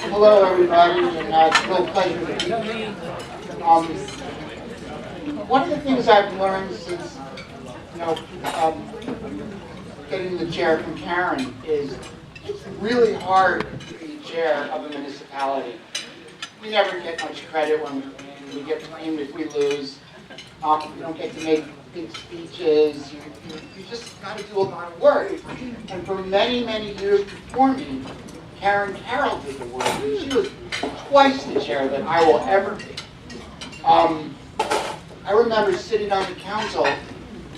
Hello, everybody, and it's a real pleasure to be here. One of the things I've learned since, getting the chair from Karen is it's really hard to be chair of a municipality. We never get much credit when we win. We get blamed if we lose. We don't get to make big speeches. You just got to do a lot of work. And for many, many years before me, Carroll did the work. She was twice the chair that I will ever be. I remember sitting on the council,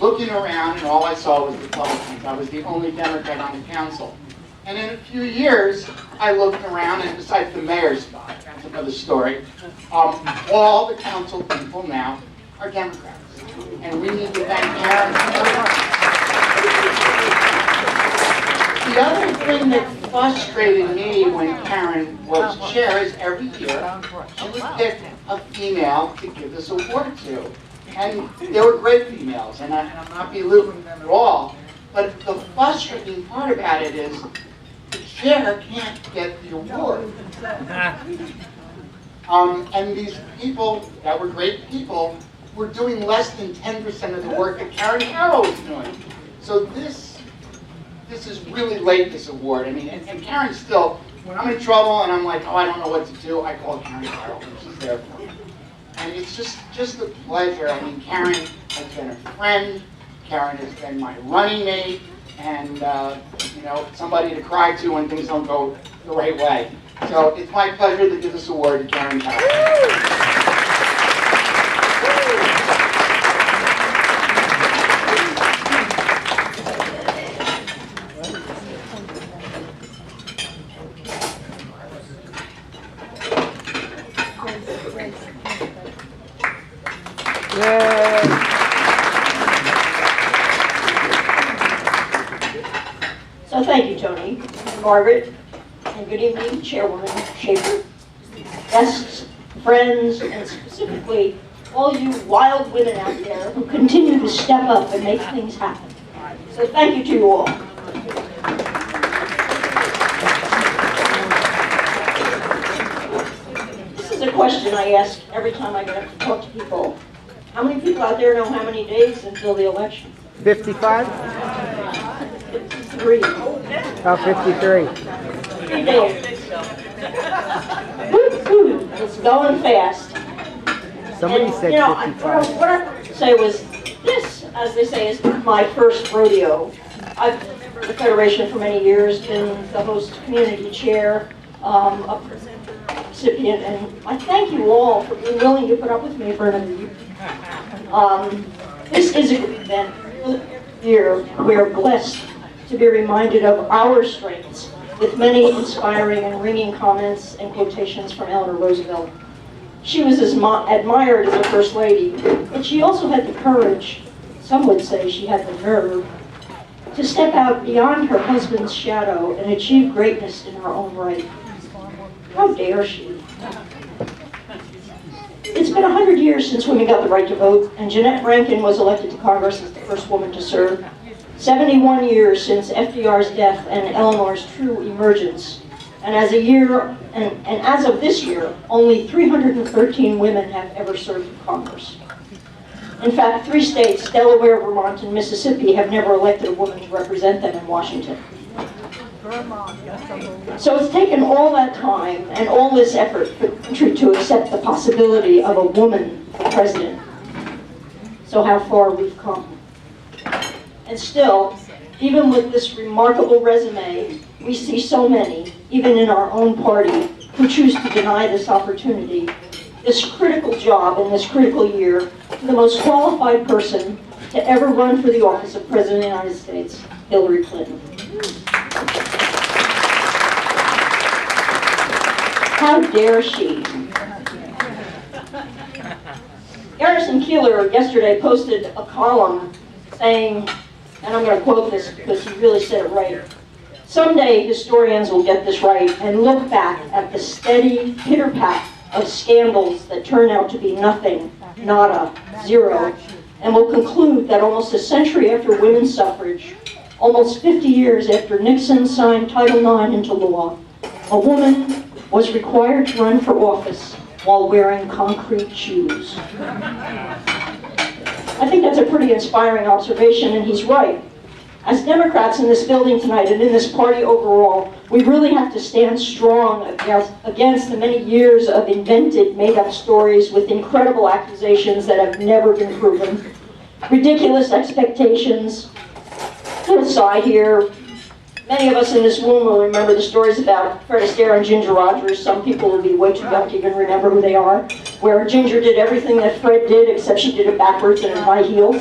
looking around, and all I saw was Republicans. I was the only Democrat on the council. And in a few years, I looked around, and besides the mayor's spot, that's another story, all the council people now are Democrats. And we need to thank Karen. The other thing that frustrated me when Karen was chair is every year she would pick a female to give this award to. And they were great females, and I'm not belittling them at all. But the frustrating part about it is the chair can't get the award. And these people that were great people were doing less than 10% of the work that Carroll was doing. So this is really late, this award. I mean, and Karen still, when I'm in trouble and I'm like, oh, I don't know what to do, I call Karen Carroll, and she's there for me. And it's just a pleasure. I mean, Karen has been a friend. Karen has been my running mate, and somebody to cry to when things don't go the right way. So it's my pleasure to give this award to Karen Carroll. So thank you, Tony, Margaret, and good evening, Chairwoman Schaefer, guests, friends, and specifically all you wild women out there who continue to step up and make things happen. So thank you to you all. This is a question I ask every time I get up to talk to people. How many people out there know how many days until the election? 55? 53. Oh, 53. 3 days. It's going fast. Somebody said 55. What I wanted to say was, this, as they say, is my first rodeo. I've been a member of the Federation for many years, been the host community chair, a recipient, and I thank you all for being willing to put up with me for another year. This is a good event. Every year, we're blessed to be reminded of our strengths with many inspiring and ringing comments and quotations from Eleanor Roosevelt. She was as admired as a first lady, but she also had the courage, some would say she had the nerve, to step out beyond her husband's shadow and achieve greatness in her own right. How dare she? It's been 100 years since women got the right to vote, and Jeanette Rankin was elected to Congress as the first woman to serve. 71 years since FDR's death and Eleanor's true emergence. And as of this year, only 313 women have ever served in Congress. In fact, 3 states, Delaware, Vermont, and Mississippi, have never elected a woman to represent them in Washington. So it's taken all that time and all this effort for the country to accept the possibility of a woman president. So how far we've come. And still, even with this remarkable resume, we see so many, even in our own party, who choose to deny this opportunity, this critical job in this critical year, to the most qualified person to ever run for the office of President of the United States, Hillary Clinton. How dare she? Garrison Keillor yesterday posted a column saying, and I'm going to quote this because he really said it right, "Someday historians will get this right and look back at the steady pitter-pat of scandals that turn out to be nothing, nada, zero, and will conclude that almost a century after women's suffrage, almost 50 years after Nixon signed Title IX into law, a woman was required to run for office while wearing concrete shoes. I think that's a pretty inspiring observation, and he's right. As Democrats in this building tonight and in this party overall, we really have to stand strong against the many years of invented, made-up stories with incredible accusations that have never been proven, ridiculous expectations. Little side here. Many of us in this room will remember the stories about Fred Astaire and Ginger Rogers. Some people will be way too young to even remember who they are, where Ginger did everything that Fred did, except she did it backwards and in high heels.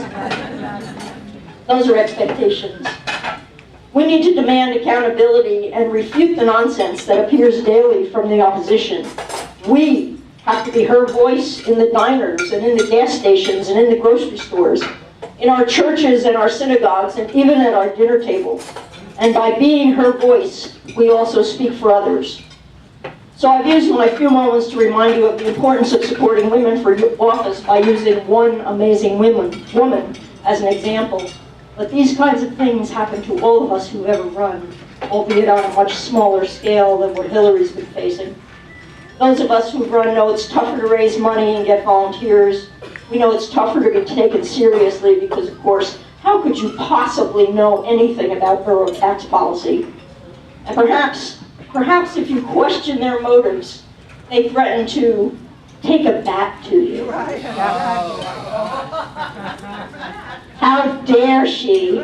Those are expectations. We need to demand accountability and refute the nonsense that appears daily from the opposition. We have to be her voice in the diners and in the gas stations and in the grocery stores, in our churches and our synagogues, and even at our dinner tables. And by being her voice, we also speak for others. So I've used my few moments to remind you of the importance of supporting women for office by using one amazing woman as an example. But these kinds of things happen to all of us who ever run, albeit on a much smaller scale than what Hillary's been facing. Those of us who run know it's tougher to raise money and get volunteers. We know it's tougher to be taken seriously because, of course, how could you possibly know anything about borough tax policy? And perhaps if you question their motives, they threaten to take a bat to you. How dare she?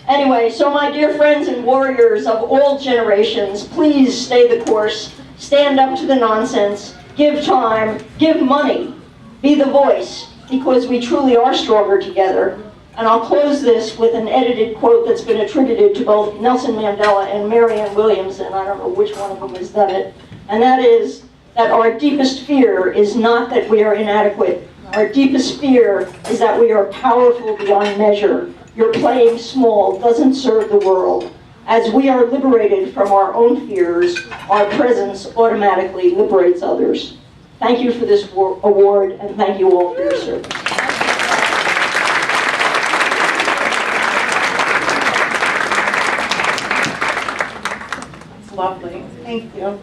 Anyway, so my dear friends and warriors of all generations, please stay the course, stand up to the nonsense, give time, give money, be the voice, because we truly are stronger together. And I'll close this with an edited quote that's been attributed to both Nelson Mandela and Marianne Williamson. I don't know which one of them has done it. And that is that our deepest fear is not that we are inadequate. Our deepest fear is that we are powerful beyond measure. Your playing small doesn't serve the world. As we are liberated from our own fears, our presence automatically liberates others. Thank you for this award, and thank you all for your service. That's lovely. Thank you.